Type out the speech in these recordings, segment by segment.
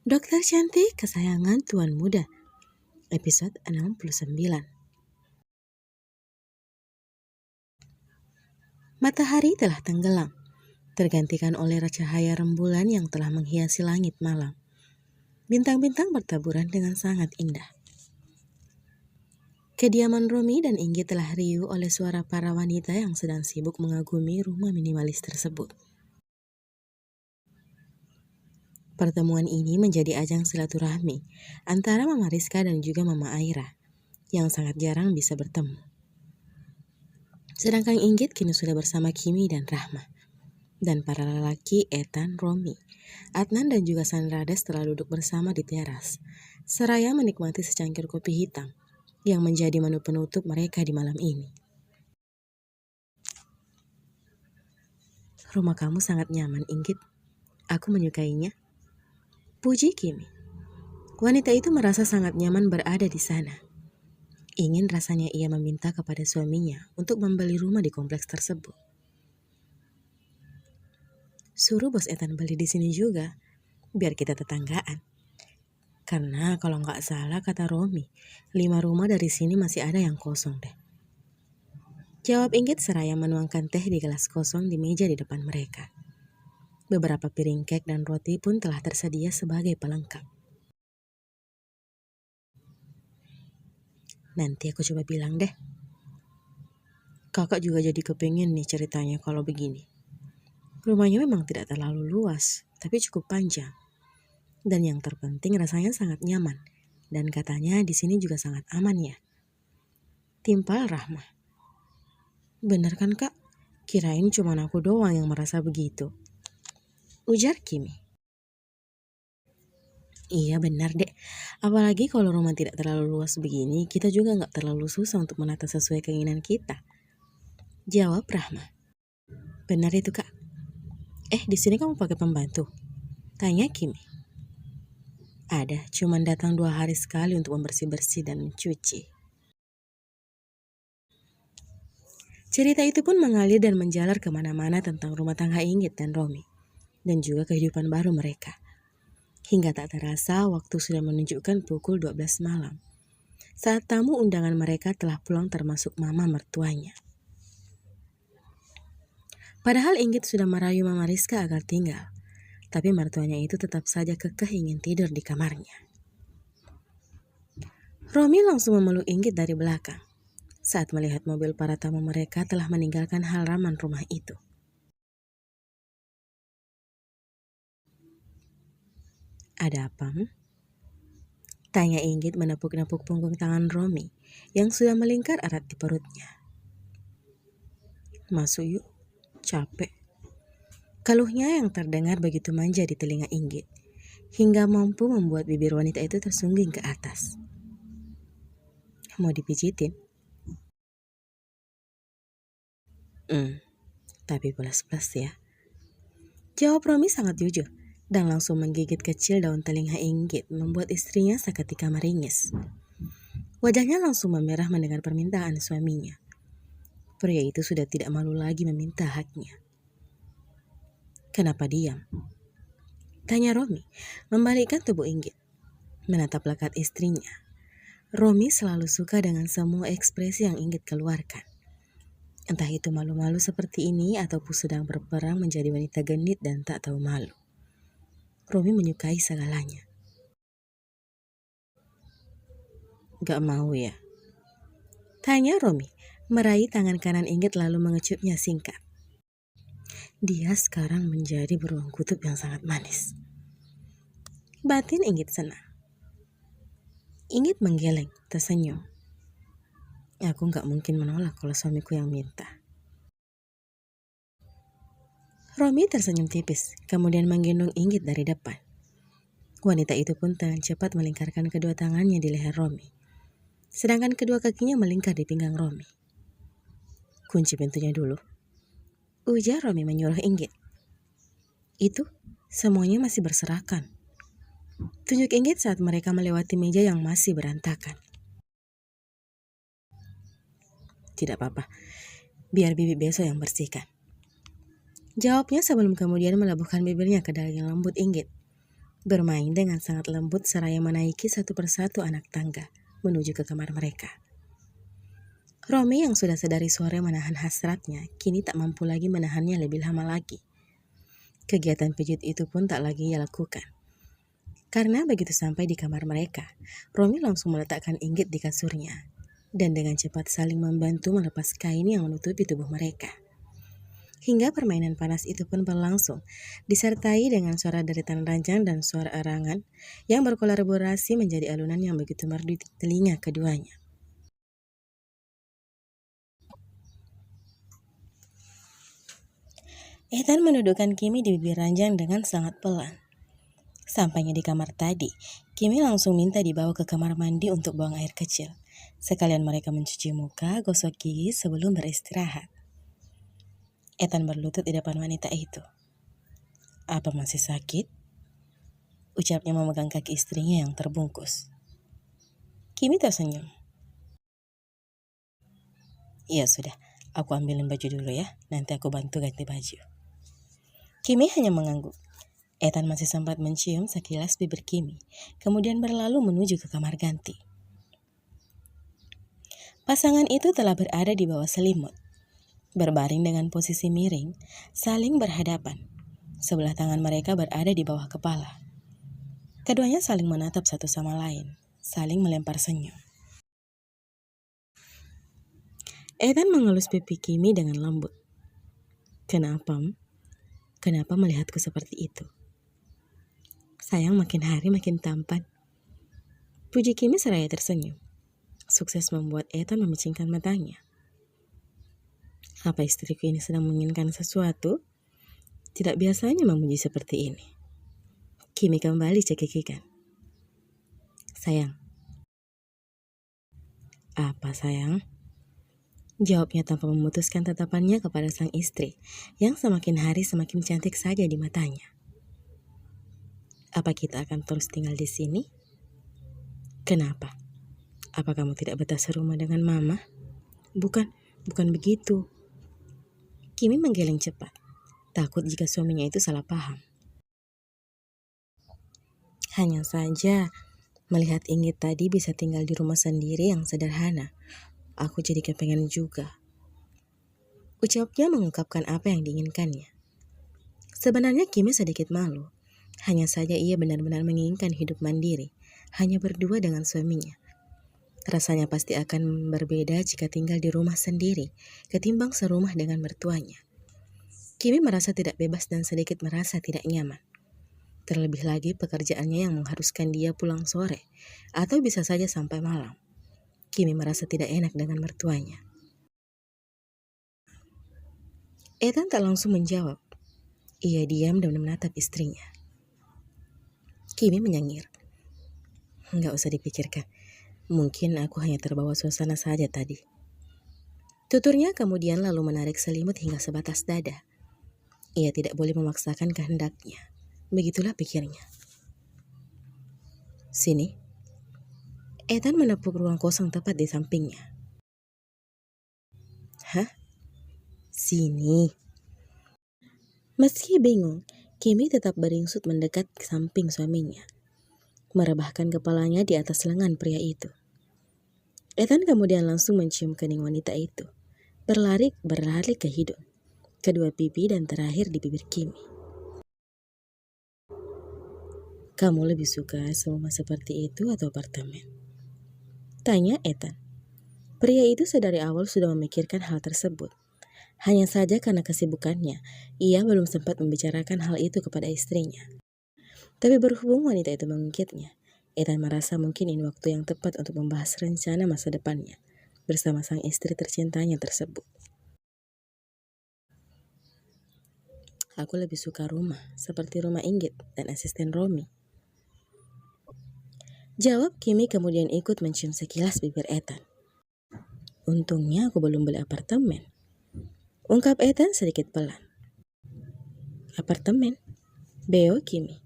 Dokter Cantik Kesayangan Tuan Muda, episode 69. Matahari telah tenggelam, tergantikan oleh cahaya rembulan yang telah menghiasi langit malam. Bintang-bintang bertaburan dengan sangat indah. Kediaman Romi dan Inggit telah riuh oleh suara para wanita yang sedang sibuk mengagumi rumah minimalis tersebut. Pertemuan ini menjadi ajang silaturahmi antara Mama Rizka dan juga Mama Aira, yang sangat jarang bisa bertemu. Sedangkan Inggit kini sudah bersama Kimi dan Rahma. Dan para lelaki Ethan, Romi, Adnan dan juga Sandrades telah duduk bersama di teras, seraya menikmati secangkir kopi hitam yang menjadi menu penutup mereka di malam ini. Rumah kamu sangat nyaman, Inggit. Aku menyukainya. Puji Kimi. Wanita itu merasa sangat nyaman berada di sana. Ingin rasanya ia meminta kepada suaminya untuk membeli rumah di kompleks tersebut. Suruh bos Ethan beli di sini juga, biar kita tetanggaan. Karena kalau nggak salah kata Romi, 5 rumah dari sini masih ada yang kosong deh. Jawab Inggit seraya menuangkan teh di gelas kosong di meja di depan mereka. Beberapa piring kek dan roti pun telah tersedia sebagai pelengkap. Nanti aku coba bilang deh. Kakak juga jadi kepengen nih ceritanya kalau begini. Rumahnya memang tidak terlalu luas, tapi cukup panjang. Dan yang terpenting rasanya sangat nyaman. Dan katanya di sini juga sangat aman ya. Timpal Rahma. Bener kan kak? Kirain cuma aku doang yang merasa begitu. Ujar Kimi. Iya benar dek. Apalagi kalau rumah tidak terlalu luas begini, kita juga nggak terlalu susah untuk menata sesuai keinginan kita. Jawab Rahma. Benar itu kak. Di sini kamu pakai pembantu? Tanya Kimi. Ada, cuman datang 2 hari sekali untuk membersih-bersih dan mencuci. Cerita itu pun mengalir dan menjalar kemana-mana tentang rumah tangga Inggit dan Romi. Dan juga kehidupan baru mereka. Hingga tak terasa waktu sudah menunjukkan pukul 12 malam. Saat tamu undangan mereka telah pulang termasuk mama mertuanya. Padahal Inggit sudah merayu Mama Rizka agar tinggal. Tapi mertuanya itu tetap saja kekeh ingin tidur di kamarnya. Romi langsung memeluk Inggit dari belakang. Saat melihat mobil para tamu mereka telah meninggalkan halaman rumah itu. Ada apa? Tanya Inggit menepuk-nepuk punggung tangan Romi yang sudah melingkar erat di perutnya. Masuk yuk, capek. Keluhnya yang terdengar begitu manja di telinga Inggit, hingga mampu membuat bibir wanita itu tersungging ke atas. Mau dipijitin? Tapi plus-plus ya. Jawab Romi sangat jujur dan langsung menggigit kecil daun telinga Inggit membuat istrinya seketika meringis. Wajahnya langsung memerah mendengar permintaan suaminya. Pria itu sudah tidak malu lagi meminta haknya. Kenapa diam? Tanya Romi, membalikkan tubuh Inggit. Menatap lekat istrinya. Romi selalu suka dengan semua ekspresi yang Inggit keluarkan. Entah itu malu-malu seperti ini ataupun sedang berperang menjadi wanita genit dan tak tahu malu. Romi menyukai segalanya. Gak mau ya? Tanya Romi, meraih tangan kanan Inggit lalu mengecupnya singkat. Dia sekarang menjadi beruang kutub yang sangat manis. Batin Inggit senang. Inggit menggeleng, tersenyum. Aku gak mungkin menolak kalau suamiku yang minta. Romi tersenyum tipis, kemudian menggendong Inggit dari depan. Wanita itu pun dengan cepat melingkarkan kedua tangannya di leher Romi. Sedangkan kedua kakinya melingkar di pinggang Romi. Kunci pintunya dulu. Ujar Romi menyuruh Inggit. Itu, semuanya masih berserakan. Tunjuk Inggit saat mereka melewati meja yang masih berantakan. Tidak apa-apa, biar bibi besok yang bersihkan. Jawabnya sebelum kemudian melebuhkan bibirnya ke daging lembut Inggit. bermain dengan sangat lembut seraya menaiki satu persatu anak tangga menuju ke kamar mereka. Romi yang sudah sedari sore menahan hasratnya, kini tak mampu lagi menahannya lebih lama lagi. Kegiatan pijit itu pun tak lagi ia lakukan. Karena begitu sampai di kamar mereka, Romi langsung meletakkan Inggit di kasurnya dan dengan cepat saling membantu melepas kain yang menutupi tubuh mereka. Hingga permainan panas itu pun berlangsung, disertai dengan suara deritan ranjang dan suara erangan yang berkolaborasi menjadi alunan yang begitu merdu di telinga keduanya. Ethan mendudukkan Kimi di bibir ranjang dengan sangat pelan. Sampainya di kamar tadi, Kimi langsung minta dibawa ke kamar mandi untuk buang air kecil. Sekalian mereka mencuci muka, gosok gigi sebelum beristirahat. Ethan berlutut di depan wanita itu. "Apa masih sakit?" ucapnya memegang kaki istrinya yang terbungkus. Kimi tersenyum. "Iya sudah, aku ambilin baju dulu ya, nanti aku bantu ganti baju." Kimi hanya mengangguk. Ethan masih sempat mencium sekilas bibir Kimi, kemudian berlalu menuju ke kamar ganti. Pasangan itu telah berada di bawah selimut. Berbaring dengan posisi miring, saling berhadapan. Sebelah tangan mereka berada di bawah kepala. Keduanya saling menatap satu sama lain, saling melempar senyum. Ethan mengelus pipi Kimi dengan lembut. "Kenapa? Kenapa melihatku seperti itu? Sayang makin hari makin tampan." Puji Kimi seraya tersenyum. Sukses membuat Ethan memicingkan matanya. Apa istriku ini sedang menginginkan sesuatu? Tidak biasanya memuji seperti ini. Kimi kembali cekikikan. "Sayang." "Apa sayang?" jawabnya tanpa memutuskan tatapannya kepada sang istri yang semakin hari semakin cantik saja di matanya. "Apa kita akan terus tinggal di sini?" "Kenapa? Apa kamu tidak betah serumah dengan mama?" Bukan begitu." Kimi menggeleng cepat, takut jika suaminya itu salah paham. Hanya saja, melihat Inggit tadi bisa tinggal di rumah sendiri yang sederhana, aku jadi kepengen juga. Ucapnya mengungkapkan apa yang diinginkannya. Sebenarnya Kimi sedikit malu. Hanya saja ia benar-benar menginginkan hidup mandiri, hanya berdua dengan suaminya. Rasanya pasti akan berbeda jika tinggal di rumah sendiri, ketimbang serumah dengan mertuanya. Kimi merasa tidak bebas dan sedikit merasa tidak nyaman. Terlebih lagi pekerjaannya yang mengharuskan dia pulang sore, atau bisa saja sampai malam. Kimi merasa tidak enak dengan mertuanya. Ethan tak langsung menjawab. Ia diam dan menatap istrinya. Kimi menyengir. "Nggak usah dipikirkan. Mungkin aku hanya terbawa suasana saja tadi." Tuturnya kemudian lalu menarik selimut hingga sebatas dada. Ia tidak boleh memaksakan kehendaknya. Begitulah pikirnya. "Sini." Ethan menepuk ruang kosong tepat di sampingnya. "Hah? Sini?" Meski bingung, Kimi tetap beringsut mendekat ke samping suaminya, merebahkan kepalanya di atas lengan pria itu. Ethan kemudian langsung mencium kening wanita itu, berlari ke hidung, kedua pipi dan terakhir di bibir Kimi. "Kamu lebih suka rumah seperti itu atau apartemen?" tanya Ethan. Pria itu sedari awal sudah memikirkan hal tersebut. Hanya saja karena kesibukannya, ia belum sempat membicarakan hal itu kepada istrinya. Tapi berhubung wanita itu mengungkitnya, Ethan merasa mungkin ini waktu yang tepat untuk membahas rencana masa depannya bersama sang istri tercintanya tersebut. "Aku lebih suka rumah, seperti rumah Inggit dan asisten Romi," jawab Kimi kemudian ikut mencium sekilas bibir Ethan. "Untungnya aku belum beli apartemen," ungkap Ethan sedikit pelan. "Apartemen?" beo Kimi.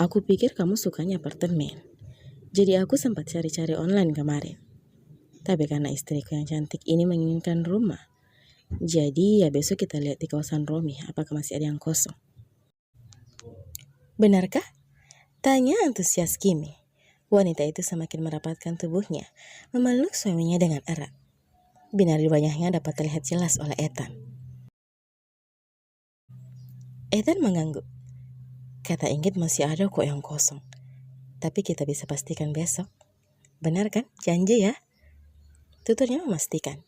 "Aku pikir kamu sukanya apartemen. Jadi aku sempat cari-cari online kemarin. Tapi karena istriku yang cantik ini menginginkan rumah, jadi ya besok kita lihat di kawasan Romi apakah masih ada yang kosong." Benarkah? Tanya antusias Kimi. Wanita itu semakin merapatkan tubuhnya, memeluk suaminya dengan erat. Binar di wajahnya dapat terlihat jelas oleh Ethan. Ethan mengangguk. Kata Inggit masih ada kok yang kosong. Tapi kita bisa pastikan besok. Benar kan? Janji ya? Tuturnya memastikan.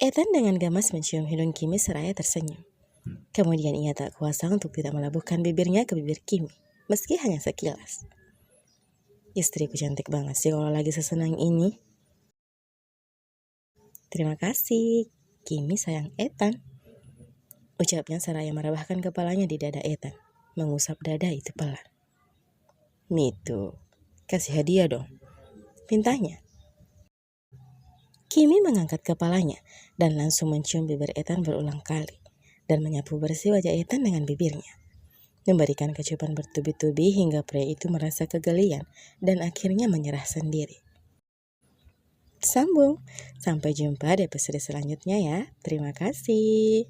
Ethan dengan gamas mencium hidung Kimi seraya tersenyum. Kemudian ia tak kuasa untuk tidak melabuhkan bibirnya ke bibir Kimi, meski hanya sekilas. Istriku cantik banget sih kalau lagi sesenang ini. Terima kasih, Kimi sayang Ethan. Ucapnya seraya merebahkan kepalanya di dada Ethan, mengusap dada itu pelan. Mitu, kasih hadiah dong, pintanya. Kimi mengangkat kepalanya dan langsung mencium bibir Ethan berulang kali dan menyapu bersih wajah Ethan dengan bibirnya. Memberikan kecupan bertubi-tubi hingga pria itu merasa kegelian dan akhirnya menyerah sendiri. Sambung, sampai jumpa di episode selanjutnya ya. Terima kasih.